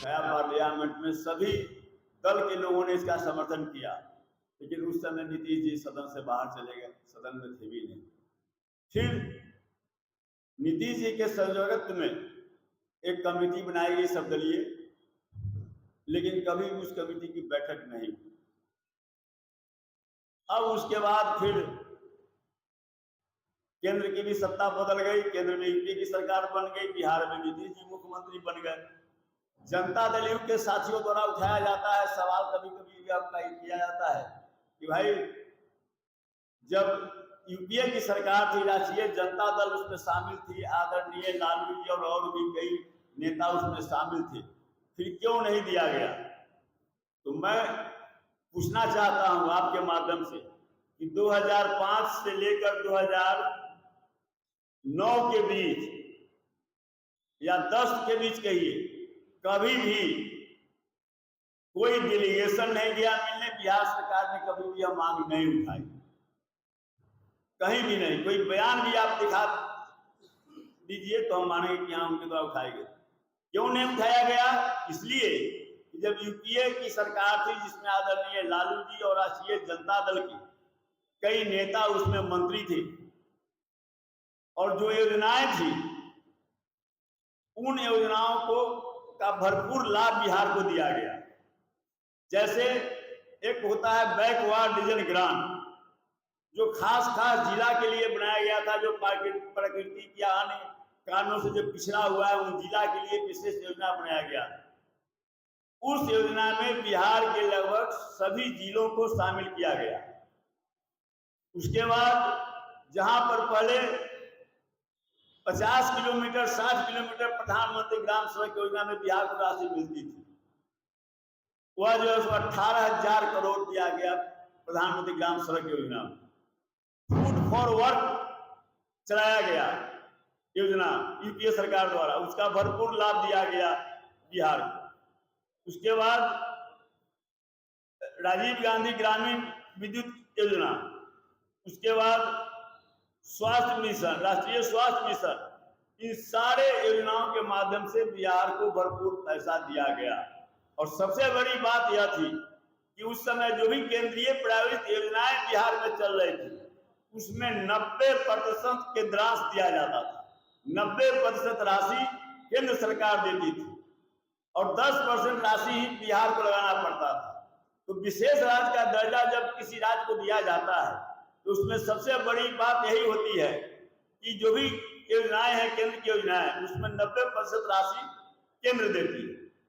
उठाया पार्लियामेंट में, सभी दल के लोगों ने इसका समर्थन किया, लेकिन उस समय नीतीश जी सदन से बाहर चले गए, सदन में थे भी नहीं। फिर नीतीश जी के संयोजकत्व में एक कमेटी बनाई गई सर्वदलीय, लेकिन कभी उस कमेटी की बैठक नहीं हुई। अब उसके बाद फिर केंद्र की भी सत्ता बदल गई, केंद्र में यूपीए की सरकार बन गई, बिहार में नीतीश जी मुख्यमंत्री बन गए। जनता दल यूनाइटेड के साथियों द्वारा उठाया जाता है सवाल, कभी कभी किया जाता है कि भाई जब यूपीए की सरकार थी, राष्ट्रीय जनता दल उसमें शामिल थी, आदरणीय लालू जी और भी कई नेता उसमें शामिल थे, फिर क्यों नहीं दिया गया? तो मैं पूछना चाहता हूं आपके माध्यम से कि 2005 से लेकर 2009 के बीच या 10 के बीच कहिए, कभी भी कोई डेलीगेशन नहीं गया मिलने, बिहार सरकार ने कभी भी यह मांग नहीं उठाई, कहीं भी नहीं। कोई बयान भी आप दिखा दीजिए तो हम मानेंगे कि हाँ उनके द्वारा उठाए गए। क्यों नहीं उठाया गया? इसलिए कि जब यूपीए की सरकार थी, जिसमें आदरणीय लालू जी और राष्ट्रीय जनता दल के कई नेता उसमें मंत्री थे, और जो योजनाएं थी उन योजनाओं को का भरपूर लाभ बिहार को दिया गया। जैसे एक होता है बैकवर्ड रीजन ग्रांट, जो खास जिला के लिए बनाया गया था, जो प्राकृतिक या अन्य कारणों से जो पिछड़ा हुआ है उन जिला के लिए विशेष योजना बनाया गया। उस योजना में बिहार के लगभग सभी जिलों को शामिल किया गया। उसके बाद जहां पर पहले 50 किलोमीटर 60 किलोमीटर प्रधानमंत्री ग्राम सड़क योजना में बिहार को राशि मिलती थी, वह जो है 18,000 करोड़ दिया गया प्रधानमंत्री ग्राम सड़क योजना में। फूड फॉर वर्क चलाया गया योजना यूपीए सरकार द्वारा, उसका भरपूर लाभ दिया गया बिहार को। उसके बाद राजीव गांधी ग्रामीण विद्युत योजना, उसके बाद स्वास्थ्य मिशन, राष्ट्रीय स्वास्थ्य मिशन, इन सारे योजनाओं के माध्यम से बिहार को भरपूर पैसा दिया गया। और सबसे बड़ी बात यह थी कि उस समय जो भी केंद्रीय प्रायोजित योजनाएं बिहार में चल रही थी, उसमें 90% केंद्रांश दिया जाता था। 90% राशि केंद्र सरकार देती थी और 10% राशि ही बिहार को लगाना पड़ता था। तो विशेष राज्य का दर्जा जब किसी राज्य को दिया जाता है तो उसमें सबसे बड़ी बात यही होती है कि जो भी योजनाएं हैं, केंद्र की योजनाएं, उसमें 90% राशि केंद्र देती है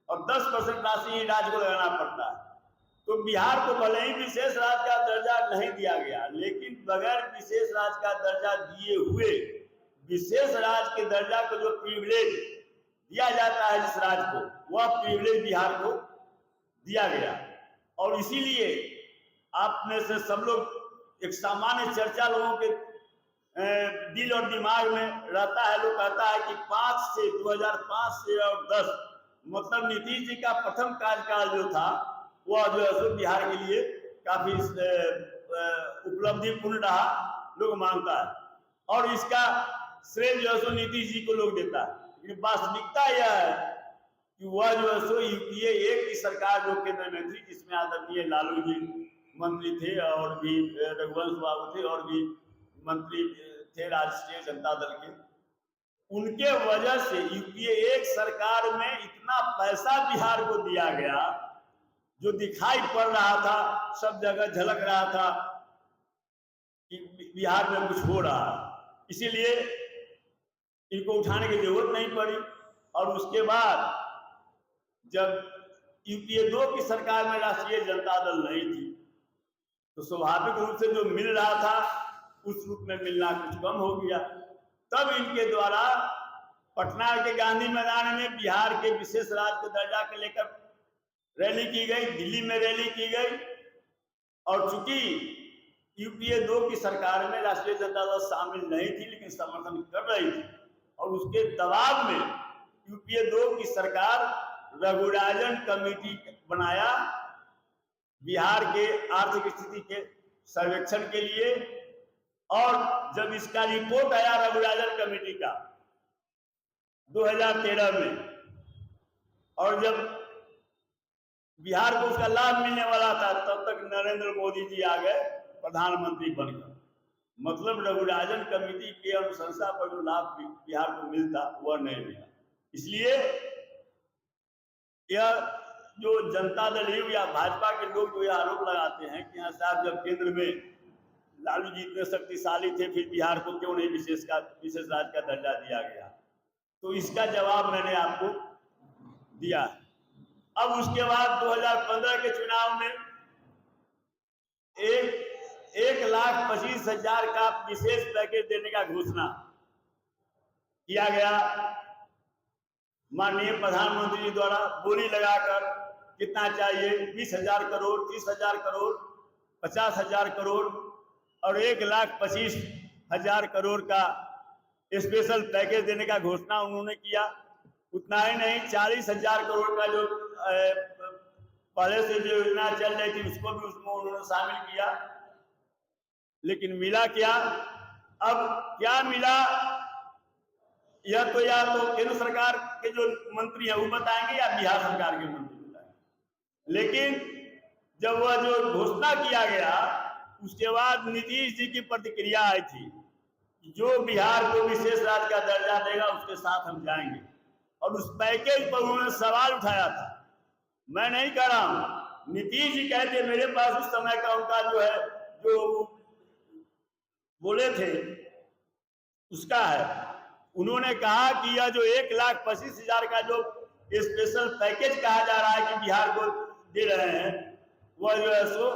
और 10% राशि ही राज्य को लगाना पड़ता है। तो बिहार को भले ही विशेष राज्य का दर्जा नहीं दिया गया, लेकिन बगैर विशेष राज्य का दर्जा दिए हुए विशेष राज्य के दर्जा को जो प्रिविलेज दिया जाता है जिस राज्य को, वह प्रिविलेज बिहार को दिया गया। और इसीलिए आप में से सब लोग, एक सामान्य चर्चा लोगों के दिल और दिमाग में रहता है, लोग कहता है कि 2005 से और 10 मतलब नीतीश जी का प्रथम कार्यकाल जो था वह जो है बिहार के लिए काफी उपलब्धिपूर्ण रहा, लोग मानता है और इसका श्रेय जो है नीतीश जी को लोग देता है। लेकिन वास्तविकता यह है कि वह जो है यूपीए एक की सरकार जो केंद्र में थी, जिसमें आदरणीय लालू जी मंत्री थे और भी रघुवंश बाबू थे और भी मंत्री थे राष्ट्रीय जनता दल के, उनके वजह से यूपीए एक सरकार में इतना पैसा बिहार को दिया गया जो दिखाई पड़ रहा था, सब जगह झलक रहा था कि बिहार में कुछ हो रहा है। इसीलिए इनको उठाने की जरूरत नहीं पड़ी। और उसके बाद जब यूपीए 2 की सरकार में राष्ट्रीय जनता दल नहीं थी तो स्वाभाविक रूप से जो मिल रहा था उस रूप में मिलना कुछ कम हो गया। तब इनके द्वारा पटना के गांधी मैदान में बिहार के विशेष राज्य के दर्जा के लेकर रैली की गई, दिल्ली में रैली की गई। और चूंकि यूपीए 2 की सरकार में राष्ट्रीय जनता दल शामिल नहीं थी लेकिन समर्थन कर रही थी, और उसके दबाव में यूपीए 2 की सरकार रघुराजन कमेटी बनाया बिहार के आर्थिक स्थिति के सर्वेक्षण के लिए। और जब इसका रिपोर्ट आया रघुराजन कमेटी का 2013 में, और जब बिहार को उसका लाभ मिलने वाला था, तब तक नरेंद्र मोदी जी आ गए, प्रधानमंत्री बनकर। मतलब रघुराजन कमेटी की अनुशंसा पर जो लाभ बिहार को मिलता वह नहीं मिला। इसलिए यह जो जनता दल या भाजपा के लोग जो यह आरोप लगाते हैं कि हाँ साहब, जब केंद्र में लालू जी इतने शक्तिशाली थे, फिर बिहार को क्यों नहीं विशेष राज्य का दर्जा दिया गया, तो इसका जवाब मैंने आपको दिया। अब उसके बाद 2015 के चुनाव में 1,25,000 का विशेष पैकेज देने का घोषणा किया गया माननीय प्रधानमंत्री जी द्वारा, बोली लगाकर कितना चाहिए, 20,000 करोड़, 30,000 करोड़, 50,000 करोड़ और 1,25,000 करोड़ का स्पेशल पैकेज देने का घोषणा उन्होंने किया। उतना ही नहीं, 40,000 करोड़ का जो पहले से जो योजना चल रही थी उसको भी उसमें उन्होंने शामिल किया। लेकिन मिला क्या? अब क्या मिला यह तो या तो केंद्र सरकार के जो मंत्री हैं वो बताएंगे या बिहार सरकार के मंत्री बताएंगे। लेकिन जब वह जो घोषणा किया गया उसके बाद नीतीश जी की प्रतिक्रिया आई थी कि जो बिहार को विशेष राज्य का दर्जा देगा उसके साथ हम जाएंगे, और उस पैकेज पर उन्होंने सवाल उठाया था। मैं नहीं कह रहा हूं, नीतीश जी कहते मेरे पास उस समय का उनका जो है जो बोले थे उसका है। उन्होंने कहा कि यह जो 1,25,000 का जो स्पेशल पैकेज कहा जा रहा है कि बिहार को दे रहे हैं, वह जो है सो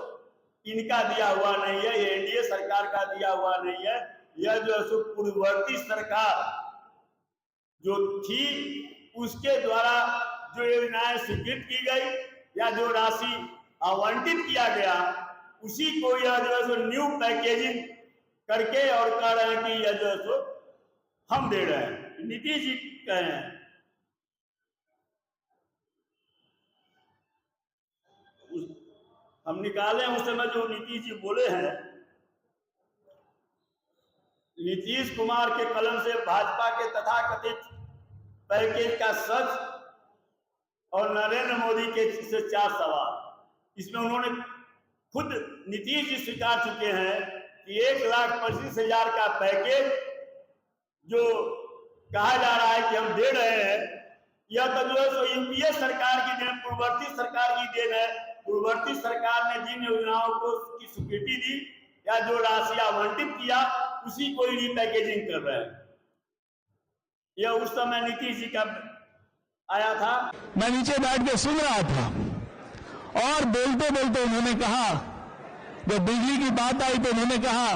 इनका दिया हुआ नहीं है, ये एनडीए सरकार का दिया हुआ नहीं है। यह जो है सो पूर्ववर्ती सरकार जो थी उसके द्वारा जो योजनाएं स्वीकृत की गई या जो राशि आवंटित किया गया उसी को यह जो है सो न्यू पैकेजिंग करके और कह रहे हैं कि यह जो है सो हम दे रहे हैं। नीतीश जी कह रहे हैं हम निकाले उस समय जो नीतीश जी बोले हैं, नीतीश कुमार के कलम से भाजपा के तथाकथित पैकेज का सच और नरेंद्र मोदी के से 4 सवाल। इसमें उन्होंने खुद नीतीश जी स्वीकार चुके हैं कि 1,25,000 का पैकेज जो कहा जा रहा है कि हम दे रहे हैं, यह तो जो है सो यूपीए सरकार की देन, पूर्ववर्ती सरकार की देन है। पूर्ववर्ती सरकार ने जिन योजनाओं को की स्वीकृति दी या जो राशि आवंटित किया उसी को ही पैकेजिंग कर रहे हैं। यह उस समय नीतीश जी का आया था। मैं नीचे बैठ के सुन रहा था और बोलते बोलते उन्होंने कहा, जब बिजली की बात आई तो उन्होंने कहा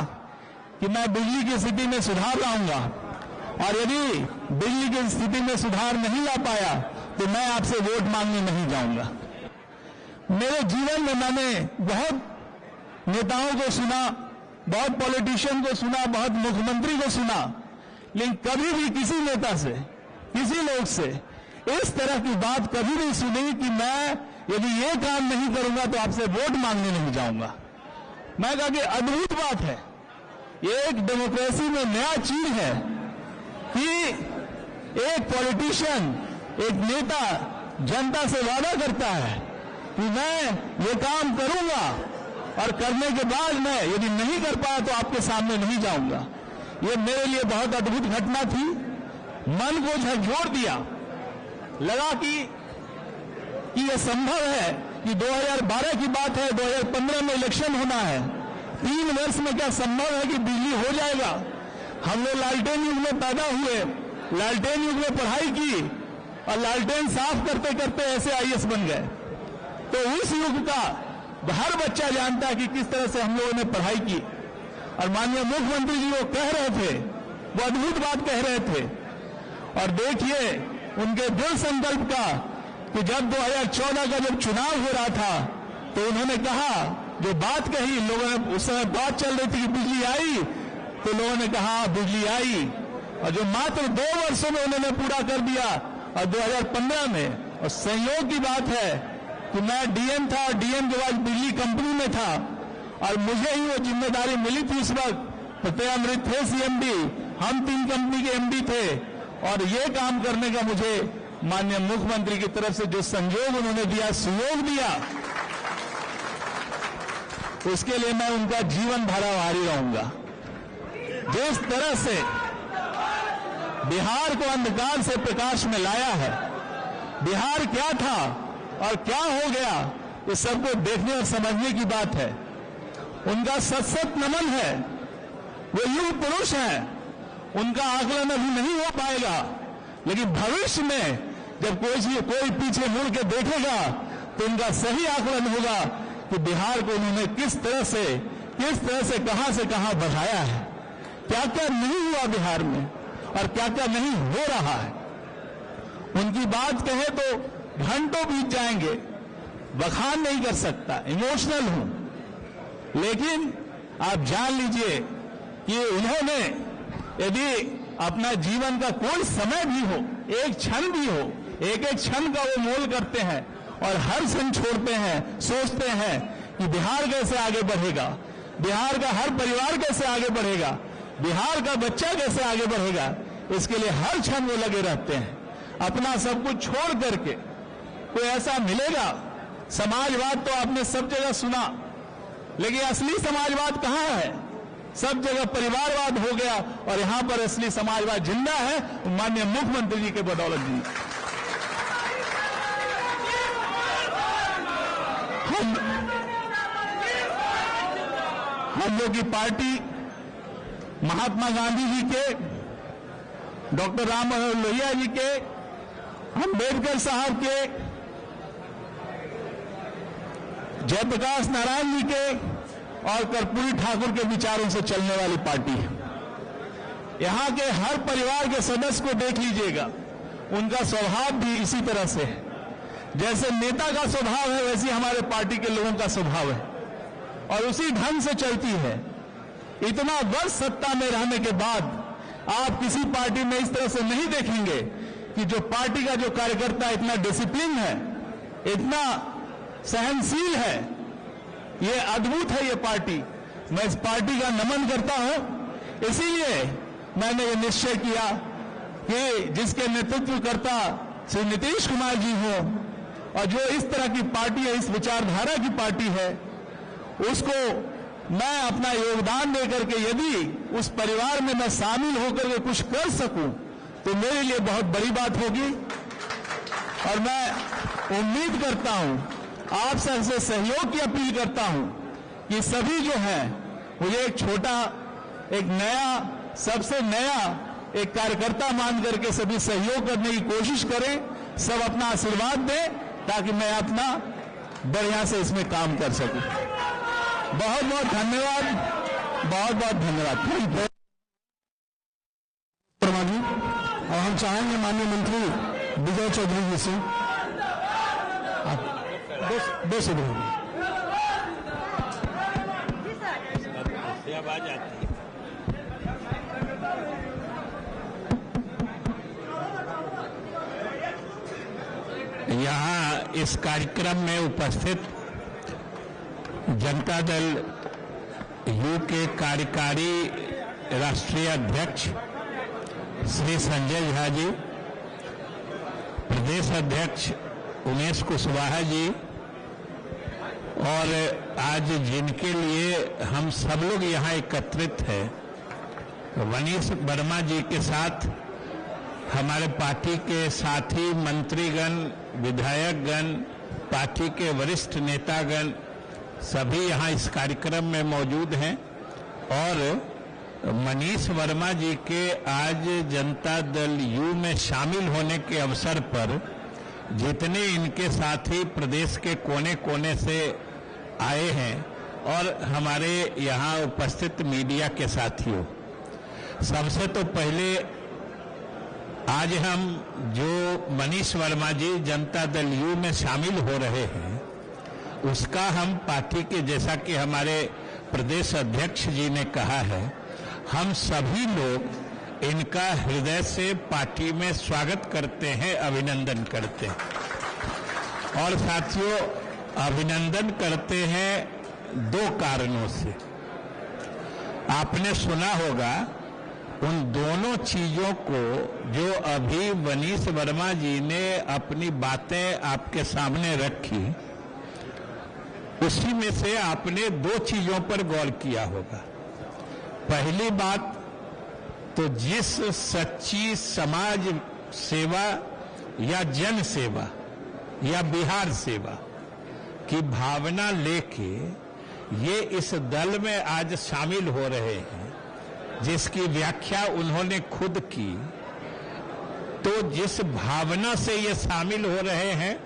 कि मैं बिजली की स्थिति में सुधार लाऊंगा, और यदि बिजली की स्थिति में सुधार नहीं ला पाया तो मैं आपसे वोट मांगने नहीं जाऊंगा। मेरे जीवन में मैंने बहुत नेताओं को सुना, बहुत पॉलिटिशियन को सुना, बहुत मुख्यमंत्री को सुना, लेकिन कभी भी किसी नेता से, किसी लोग से इस तरह की बात कभी नहीं सुनी कि मैं यदि ये काम नहीं करूंगा तो आपसे वोट मांगने नहीं जाऊंगा। मैं कहा कि अद्भुत बात है, ये एक डेमोक्रेसी में नया चीज है कि एक पॉलिटिशियन, एक नेता जनता से वादा करता है कि मैं ये काम करूंगा और करने के बाद मैं यदि नहीं कर पाया तो आपके सामने नहीं जाऊंगा। ये मेरे लिए बहुत अद्भुत घटना थी, मन को झकझोर दिया। लगा कि यह संभव है कि 2012 की बात है, 2015 में इलेक्शन होना है, 3 वर्ष में क्या संभव है कि बिजली हो जाएगा। हम लोग लालटेन युग में पैदा हुए, लालटेन युग में पढ़ाई की और लालटेन साफ करते करते ऐसे आईएएस बन गए। तो उस युग का हर बच्चा जानता है कि किस तरह से हम लोगों ने पढ़ाई की। और माननीय मुख्यमंत्री जी वो कह रहे थे, वो अद्भुत बात कह रहे थे। और देखिए उनके दृढ़ संकल्प का कि जब 2014 का जब चुनाव हो रहा था तो उन्होंने कहा, जो बात कही, लोगों ने उस समय बात चल रही थी कि बिजली आई, तो लोगों ने कहा बिजली आई, और जो मात्र 2 वर्षों में उन्होंने पूरा कर दिया। और 2015 में, और संयोग की बात है कि मैं डीएम था और डीएम के बाद बिजली कंपनी में था और मुझे ही वो जिम्मेदारी मिली थी। उस वक्त प्रत्यय थे सीएमडी, हम 3 कंपनी के एमडी थे और ये काम करने का मुझे माननीय मुख्यमंत्री की तरफ से जो सहयोग उन्होंने दिया, सहयोग दिया, उसके लिए मैं उनका जीवन भर आभारी रहूंगा। जिस तरह से बिहार को अंधकार से प्रकाश में लाया है, बिहार क्या था और क्या हो गया, ये सबको देखने और समझने की बात है। उनका सत नमन है। वो युग पुरुष हैं, उनका आकलन अभी नहीं हो पाएगा, लेकिन भविष्य में जब कोई पीछे मुड़ के देखेगा तो उनका सही आकलन होगा कि बिहार को उन्होंने किस तरह से कहां से कहां बढ़ाया है, क्या क्या नहीं हुआ बिहार में और क्या क्या नहीं हो रहा है। उनकी बात कहे तो घंटों बीत जाएंगे, बखान नहीं कर सकता, इमोशनल हूं, लेकिन आप जान लीजिए कि उन्होंने यदि अपना जीवन का कोई समय भी हो, एक क्षण भी हो, एक एक क्षण का वो मोल करते हैं और हर क्षण छोड़ते हैं, सोचते हैं कि बिहार कैसे आगे बढ़ेगा, बिहार का हर परिवार कैसे आगे बढ़ेगा, बिहार का बच्चा कैसे आगे बढ़ेगा, इसके लिए हर क्षण वो लगे रहते हैं। अपना सब कुछ छोड़ करके कोई ऐसा मिलेगा, समाजवाद तो आपने सब जगह सुना, लेकिन असली समाजवाद कहां है? सब जगह परिवारवाद हो गया और यहां पर असली समाजवाद जिंदा है माननीय मुख्यमंत्री जी के बदौलत जी। हम लोग की पार्टी महात्मा गांधी जी के, डॉक्टर राम मनोहर लोहिया जी के, अम्बेडकर साहब के, जयप्रकाश नारायण जी के और कर्पूरी ठाकुर के विचारों से चलने वाली पार्टी है। यहां के हर परिवार के सदस्य को देख लीजिएगा, उनका स्वभाव भी इसी तरह से है। जैसे नेता का स्वभाव है वैसे हमारे पार्टी के लोगों का स्वभाव है और उसी ढंग से चलती है। इतना वर्ष सत्ता में रहने के बाद आप किसी पार्टी में इस तरह से नहीं देखेंगे कि जो पार्टी का जो कार्यकर्ता इतना डिसिप्लिन है, इतना सहनशील है। ये अद्भुत है ये पार्टी। मैं इस पार्टी का नमन करता हूं। इसीलिए मैंने ये निश्चय किया कि जिसके नेतृत्व करता श्री नीतीश कुमार जी हो और जो इस तरह की पार्टी है, इस विचारधारा की पार्टी है, उसको मैं अपना योगदान देकर के यदि उस परिवार में मैं शामिल होकर के कुछ कर सकूं तो मेरे लिए बहुत बड़ी बात होगी। और मैं उम्मीद करता हूं, आप सबसे सहयोग की अपील करता हूं कि सभी जो हैं मुझे एक छोटा, एक नया, सबसे नया एक कार्यकर्ता मान करके सभी सहयोग करने की कोशिश करें, सब अपना आशीर्वाद दें ताकि मैं अपना बढ़िया से इसमें काम कर सकूं। बहुत बहुत धन्यवाद, बहुत बहुत धन्यवाद। वर्मा जी, और हम चाहेंगे माननीय मंत्री विजय चौधरी जी से दो से दो यहाँ इस कार्यक्रम में उपस्थित जनता दल यू के कार्यकारी राष्ट्रीय अध्यक्ष श्री संजय झा जी, प्रदेश अध्यक्ष उमेश कुशवाहा जी, और आज जिनके लिए हम सब लोग यहाँ एकत्रित हैं, मनीष वर्मा जी के साथ हमारे पार्टी के साथी मंत्रीगण, विधायकगण, पार्टी के वरिष्ठ नेतागण सभी यहाँ इस कार्यक्रम में मौजूद हैं। और मनीष वर्मा जी के आज जनता दल यू में शामिल होने के अवसर पर जितने इनके साथी प्रदेश के कोने कोने से आए हैं और हमारे यहाँ उपस्थित मीडिया के साथियों, सबसे तो पहले आज हम जो मनीष वर्मा जी जनता दल यू में शामिल हो रहे हैं उसका हम पार्टी के, जैसा कि हमारे प्रदेश अध्यक्ष जी ने कहा है, हम सभी लोग इनका हृदय से पार्टी में स्वागत करते हैं, अभिनंदन करते हैं। और साथियों, अभिनंदन करते हैं दो कारणों से। आपने सुना होगा उन दोनों चीजों को जो अभी वनीश वर्मा जी ने अपनी बातें आपके सामने रखी, उसी में से आपने दो चीजों पर गौर किया होगा। पहली बात तो जिस सच्ची समाज सेवा या जन सेवा या बिहार सेवा की भावना लेके ये इस दल में आज शामिल हो रहे हैं, जिसकी व्याख्या उन्होंने खुद की, तो जिस भावना से ये शामिल हो रहे हैं,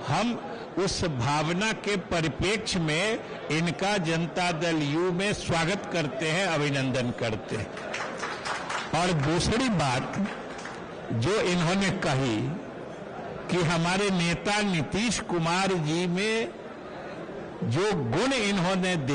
हम उस भावना के परिप्रेक्ष्य में इनका जनता दल यू में स्वागत करते हैं, अभिनंदन करते हैं। और दूसरी बात जो इन्होंने कही कि हमारे नेता नीतीश कुमार जी में जो गुण इन्होंने देखा,